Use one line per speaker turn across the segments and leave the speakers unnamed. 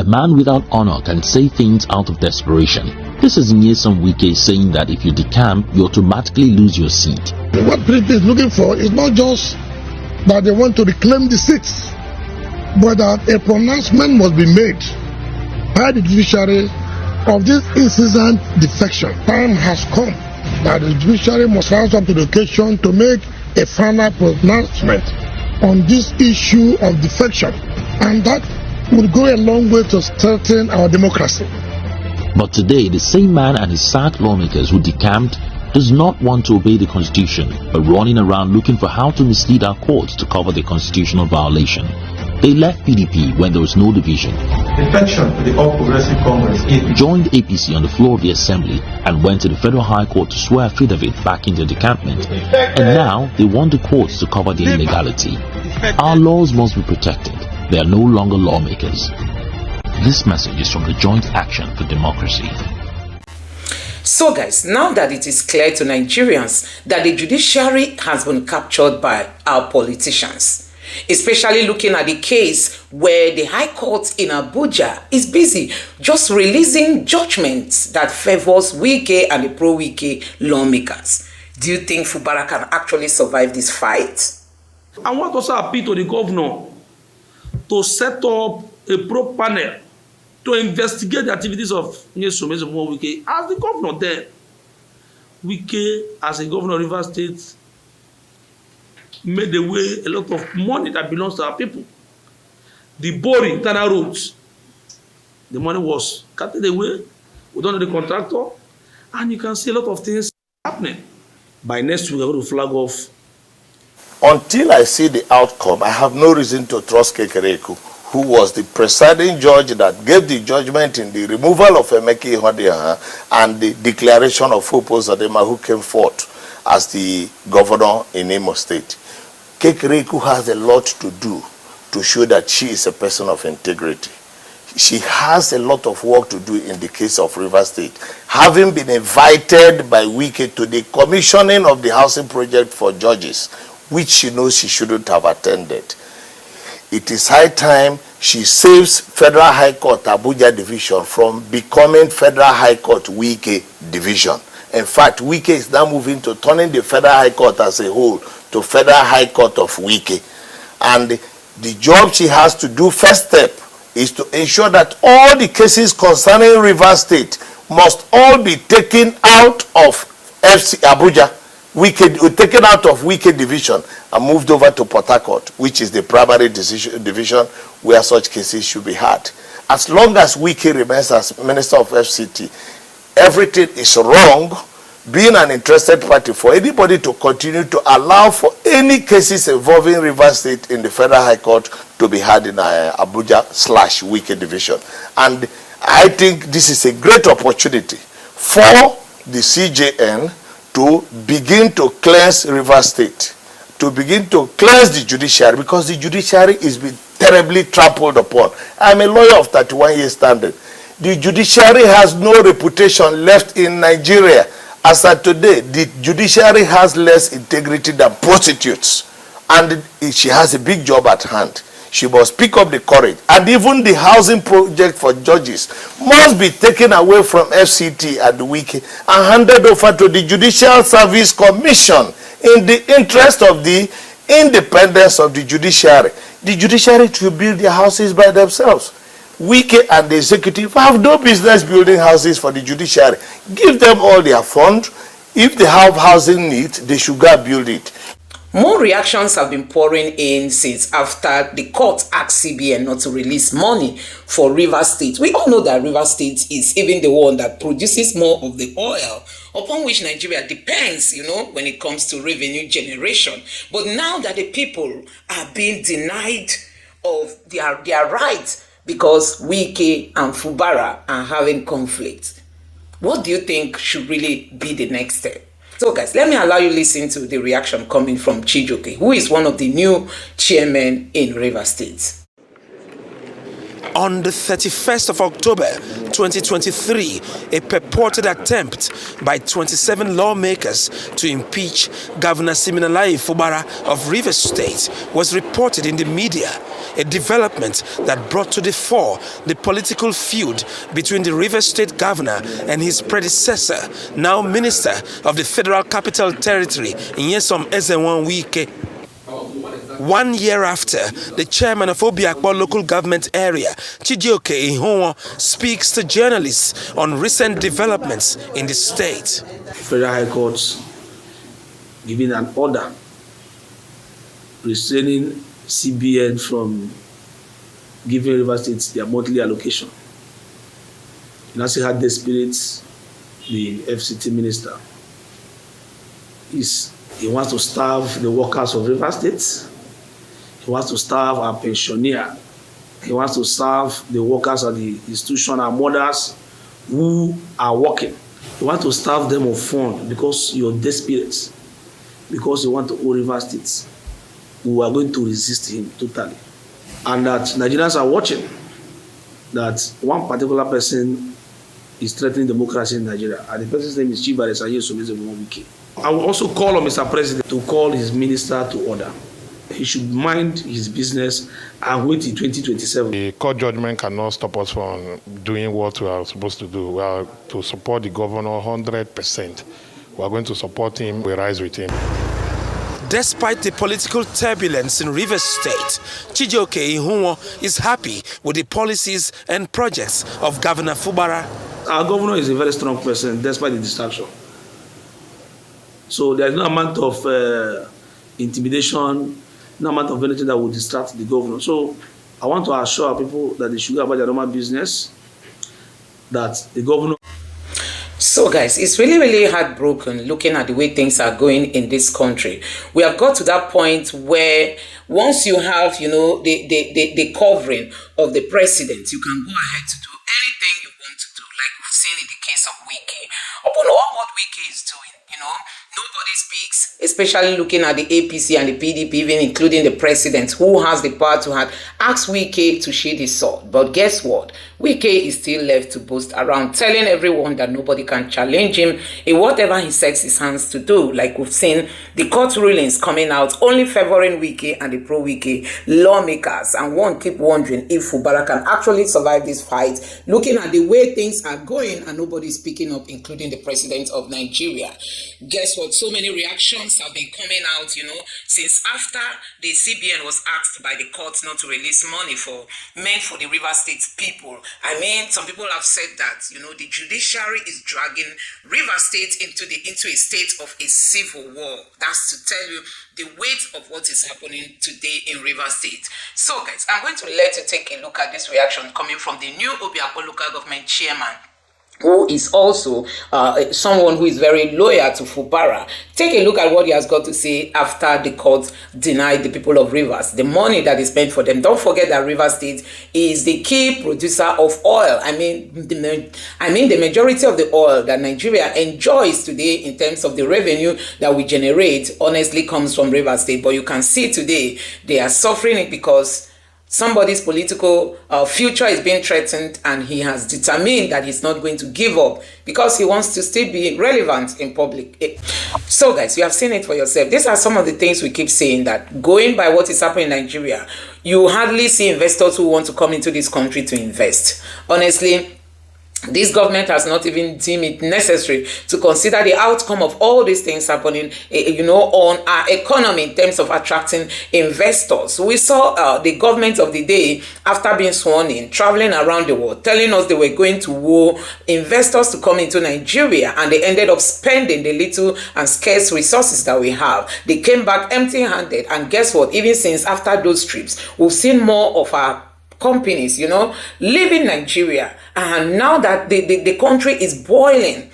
man without honor can say things out of desperation. This is Nyesom Wike saying that if you decamp, you automatically lose your seat.
What PDP is looking for is not just that they want to reclaim the seats, but that a pronouncement must be made by the judiciary of this incessant defection. Time has come that the judiciary must rise up to the occasion to make a final pronouncement on this issue of defection, and that would go a long way to strengthen our democracy.
But today, the same man and his sacked lawmakers who decamped does not want to obey the constitution, but running around looking for how to mislead our courts to cover the constitutional violation. They left PDP when there was no division,
defection to the All Progressive Congress,
joined APC on the floor of the assembly, and went to the Federal High Court to swear affidavit back into the decampment. And now they want the courts to cover the illegality. Our laws must be protected. They are no longer lawmakers. This message is from the Joint Action for Democracy.
So guys, now that it is clear to Nigerians that the judiciary has been captured by our politicians, especially looking at the case where the High Court in Abuja is busy just releasing judgments that favors Wike and the pro-Wike lawmakers. Do you think Fubara can actually survive this fight?
I want to also appeal to the governor to set up a pro panel to investigate the activities of Nyesom Wike as the governor there. Wike, as a governor of Rivers State, made away a lot of money that belongs to our people. The boring internal roads, the money was cut away. We don't know the contractor, and you can see a lot of things happening. By next week, we're going to flag off.
Until I see the outcome, I have no reason to trust Kekereku, who was the presiding judge that gave the judgment in the removal of Emeki Ihodiaha and the declaration of Fopo Zadema, who came forth as the governor in Imo State. Kekereku has a lot to do to show that she is a person of integrity. She has a lot of work to do in the case of Rivers State, having been invited by Wike to the commissioning of the housing project for judges, which she knows she shouldn't have attended. It is high time she saves Federal High Court Abuja Division from becoming Federal High Court Wike Division. In fact, Wike is now moving to turning the Federal High Court as a whole to Federal High Court of Wike. And the job she has to do, first step, is to ensure that all the cases concerning Rivers State must all be taken out of FC Abuja, taken out of Wike Division and moved over to Port Harcourt, which is the primary division where such cases should be had. As long as Wike remains as Minister of FCT, everything is wrong, being an interested party for anybody to continue to allow for any cases involving Rivers State in the Federal High Court to be had in Abuja/Wike Division. And I think this is a great opportunity for the CJN to begin to cleanse Rivers State, to begin to cleanse the judiciary, because the judiciary is being terribly trampled upon. I'm a lawyer of 31 years standing. The judiciary has no reputation left in Nigeria. As of today, the judiciary has less integrity than prostitutes, and she has a big job at hand. She must pick up the courage, and even the housing project for judges must be taken away from FCT and Wike and handed over to the Judicial Service Commission in the interest of the independence of the judiciary. The judiciary should build their houses by themselves. Wike and the executive have no business building houses for the judiciary. Give them all their funds. If they have housing needs, they should go build it.
More reactions have been pouring in since after the court asked CBN not to release money for Rivers State. We all know that Rivers State is even the one that produces more of the oil upon which Nigeria depends, when it comes to revenue generation. But now that the people are being denied of their rights because Wike and Fubara are having conflict, what do you think should really be the next step? So guys, let me allow you listen to the reaction coming from Chijoke, who is one of the new chairmen in Rivers State.
On the 31st of October 2023, a purported attempt by 27 lawmakers to impeach Governor Siminalayi Fubara of Rivers State was reported in the media, a development that brought to the fore the political feud between the Rivers State governor and his predecessor, now Minister of the Federal Capital Territory, Nyesom Ezenwan Wike. 1 year after, the chairman of Obiakpo local government area, Chijioke Ihonwo, speaks to journalists on recent developments in the state.
Federal High Court giving an order restraining CBN from giving River State their monthly allocation. You now see how desperate the FCT minister is. He wants to starve the workers of River State. He wants to starve our pensioner. He wants to starve the workers of the institution, our mothers who are working. He wants to starve them of fund because you're desperate, because you want to owe River State. We are going to resist him totally. And that Nigerians are watching that one particular person is threatening democracy in Nigeria. And the person's name is Chibare Wike. I will also call on Mr. President to call his minister to order. He should mind his business and wait till 2027.
The court judgment cannot stop us from doing what we are supposed to do. We are to support the governor 100%. We are going to support him. We rise with him.
Despite the political turbulence in Rivers State, Chijioke Ihonwo is happy with the policies and projects of Governor Fubara.
Our governor is a very strong person despite the distraction. So there is no amount of intimidation, no amount of anything that will distract the governor. So I want to assure our people that they should go about their normal business, that the governor...
So guys, it's really heartbroken looking at the way things are going in this country. We have got to that point where once you have, the covering of the president, you can go ahead to do anything you want to do, like we've seen in the case of Wike. Upon all what Wike is doing, nobody speaks, especially looking at the APC and the PDP, even including the president, who has the power to ask Wike to sheathe his sword. But guess what? Wike is still left to boast around, telling everyone that nobody can challenge him in whatever he sets his hands to do. Like we've seen the court rulings coming out, only favoring Wike and the pro-Wike lawmakers. And one keep wondering if Fubara can actually survive this fight, looking at the way things are going and nobody is speaking up, including the president of Nigeria. Guess what? So many reactions have been coming out, since after the CBN was asked by the court not to release money meant for the River State people. I mean, some people have said that, the judiciary is dragging River State into a state of a civil war. That's to tell you the weight of what is happening today in River State. So guys, I'm going to let you take a look at this reaction coming from the new Obiakpo local government chairman, who is also someone who is very loyal to Fubara. Take a look at what he has got to say after the court denied the people of Rivers the money that is spent for them. Don't forget that River State is the key producer of oil. I mean the majority of the oil that Nigeria enjoys today in terms of the revenue that we generate honestly comes from River State. But you can see today they are suffering it because somebody's political future is being threatened, and he has determined that he's not going to give up because he wants to still be relevant in public. So guys, you have seen it for yourself. These are some of the things we keep saying, that going by what is happening in Nigeria, you hardly see investors who want to come into this country to invest. Honestly, this government has not even deemed it necessary to consider the outcome of all these things happening, on our economy in terms of attracting investors. We saw the government of the day, after being sworn in, traveling around the world, telling us they were going to woo investors to come into Nigeria, and they ended up spending the little and scarce resources that we have. They came back empty-handed, and guess what? Even since after those trips, we've seen more of our companies, leaving Nigeria. And now that the country is boiling,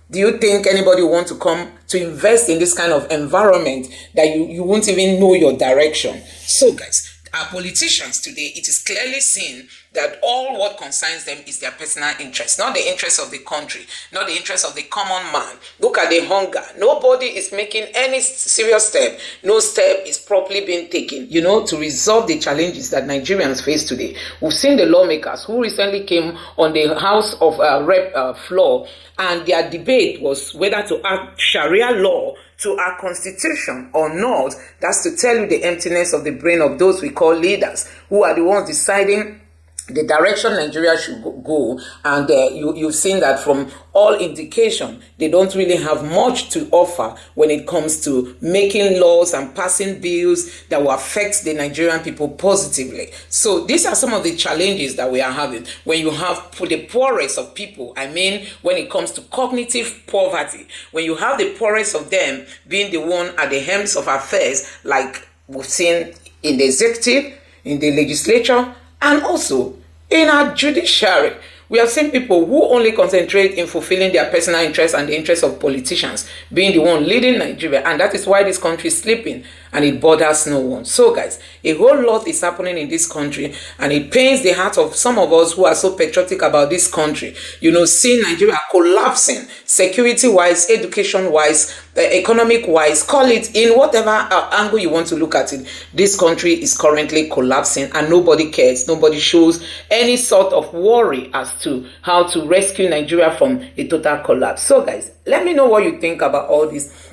do you think anybody want to come to invest in this kind of environment that you won't even know your direction? So guys, Our politicians today, it is clearly seen that all what concerns them is their personal interest, not the interest of the country, not the interest of the common man. Look at the hunger. Nobody is making any serious step. No step is properly being taken, to resolve the challenges that Nigerians face today. We've seen the lawmakers who recently came on the House of Rep floor, and their debate was whether to add Sharia law to our constitution or not. That's to tell you the emptiness of the brain of those we call leaders, who are the ones deciding the direction Nigeria should go. And you've seen that from all indication, they don't really have much to offer when it comes to making laws and passing bills that will affect the Nigerian people positively. So these are some of the challenges that we are having when you have the poorest of people. I mean, when it comes to cognitive poverty, when you have the poorest of them being the one at the helms of affairs, like we've seen in the executive, in the legislature, and also in our judiciary. We have seen people who only concentrate in fulfilling their personal interests and the interests of politicians being the one leading Nigeria, and that is why this country is sleeping and it bothers no one. So guys, a whole lot is happening in this country, and it pains the heart of some of us who are so patriotic about this country, seeing Nigeria collapsing security-wise, education-wise, economic-wise, call it in whatever angle you want to look at it. This country is currently collapsing and nobody cares. Nobody shows any sort of worry as to how to rescue Nigeria from a total collapse. So guys, let me know what you think about all this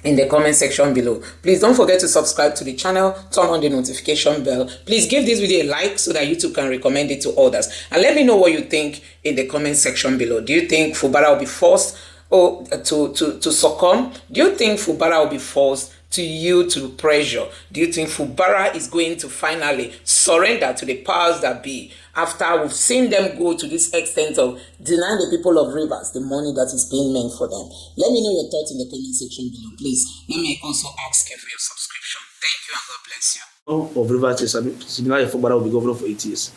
in the comment section below. Please don't forget to subscribe to the channel, turn on the notification bell. Please give this video a like so that YouTube can recommend it to others. And let me know what you think in the comment section below. Do you think Fubara will be forced to succumb? Do you think Fubara will be forced to yield to pressure? Do you think Fubara is going to finally surrender to the powers that be after we've seen them go to this extent of denying the people of Rivers the money that is being meant for them? Let me know your thoughts in the comment section below, please. Let me also ask you for your subscription. Thank you and God bless you.
Of Rivers is similar to Fubara will be governor for 8 years.